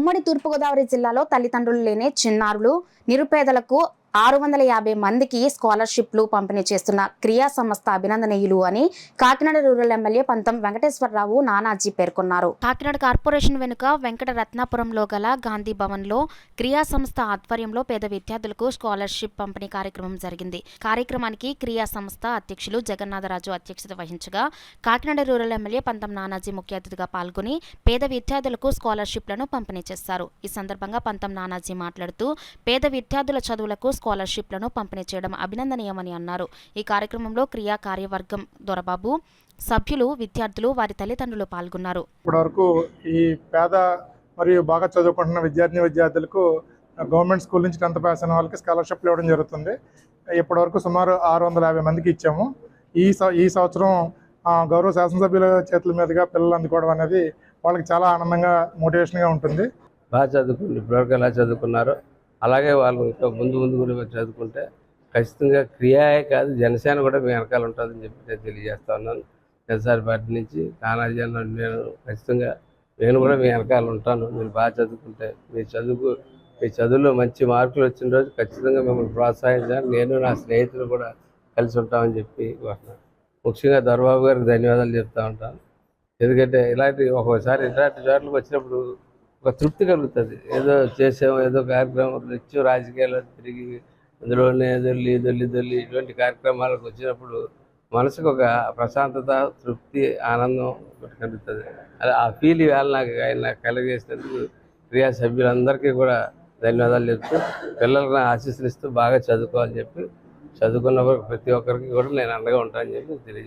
ఉమ్మడి తూర్పుగోదావరి జిల్లాలో తల్లిదండ్రులు లేని చిన్నారులు, నిరుపేదలకు 650 మందికి స్కాలర్షిప్లు పంపిణీ చేస్తున్న క్రియా సంస్థ అభినందనీయులు అని కాకినాడ రూరల్ ఎమ్మెల్యే పంతం వెంకటేశ్వరరావు నానాజీ పేర్కొన్నారు. కాకినాడ కార్పొరేషన్ వెనుక వెంకట రత్నాపురంలో గల గాంధీ భవన్లో క్రియా సంస్థ ఆధ్వర్యంలో పేద విద్యార్థులకు స్కాలర్షిప్ పంపిణీ కార్యక్రమం జరిగింది. కార్యక్రమానికి క్రియా సంస్థ అధ్యక్షులు జగన్నాథరాజు అధ్యక్షత వహించగా కాకినాడ రూరల్ ఎమ్మెల్యే పంతం నానాజీ ముఖ్య అతిథిగా పాల్గొని పేద విద్యార్థులకు స్కాలర్షిప్లను పంపిణీ చేశారు. ఈ సందర్భంగా పంతం నానాజీ మాట్లాడుతూ పేద విద్యార్థుల చదువులకు స్కాలర్షిప్లను పంపిణీ చేయడం అభినందనీయమని అన్నారు. ఈ కార్యక్రమంలో క్రియా కార్యవర్గం దొరబాబు, సభ్యులు, విద్యార్థులు, వారి తల్లిదండ్రులు పాల్గొన్నారు. ఇప్పటివరకు ఈ పేద మరియు బాగా చదువుకుంటున్న విద్యార్థులకు గవర్నమెంట్ స్కూల్ నుంచి 10th పాస్ అయిన వాళ్ళకి స్కాలర్షిప్లు ఇవ్వడం జరుగుతుంది. ఇప్పటివరకు సుమారు 650 మందికి ఇచ్చాము. ఈ సంవత్సరం గౌరవ శాసనసభ్యుల చేతుల మీదుగా పిల్లలు అందుకోవడం అనేది వాళ్ళకి చాలా ఆనందంగా, మోటివేషన్గా ఉంటుంది. బాగా చదువుకుని ఇప్పటివరకు ఎలా చదువుకున్నారో అలాగే వాళ్ళు ఇంకా ముందు కూడా చదువుకుంటే ఖచ్చితంగా క్రియాయే కాదు, జనసేన కూడా మీ వెనకాల ఉంటుందని చెప్పి నేను తెలియజేస్తా ఉన్నాను. జనసేన పార్టీ నుంచి నానాజీ అన్న నేను కూడా మీ వెనకాల ఉంటాను. మీరు బాగా చదువుకుంటే మీ చదువులో మంచి మార్కులు వచ్చిన రోజు ఖచ్చితంగా మిమ్మల్ని ప్రోత్సహించాలి. నేను నా స్నేహితులు కూడా కలిసి ఉంటామని చెప్పి ముఖ్యంగా దొరబాబు గారికి ధన్యవాదాలు చెప్తూ ఉంటాను. ఎందుకంటే ఒక్కోసారి ఇలాంటి చోట్లకు వచ్చినప్పుడు ఒక తృప్తి కలుగుతుంది. ఏదో చేసాము, ఏదో కార్యక్రమం నిత్యం రాజకీయాల్లో తిరిగి అందులోనే దొల్లి ఇటువంటి కార్యక్రమాలకు వచ్చినప్పుడు మనసుకు ఒక ప్రశాంతత, తృప్తి, ఆనందం కలుగుతుంది. అలా ఆ ఫీల్ ఇవాళ నాకు కలిగేసినందుకు క్రియా సభ్యులందరికీ కూడా ధన్యవాదాలు చెప్తూ పిల్లలకు ఆశీస్సులు ఇస్తూ బాగా చదువుకోవాలని చెప్పి చదువుకున్న ప్రతి ఒక్కరికి కూడా నేను అండగా ఉంటానని చెప్పి తెలియజేస్తాను.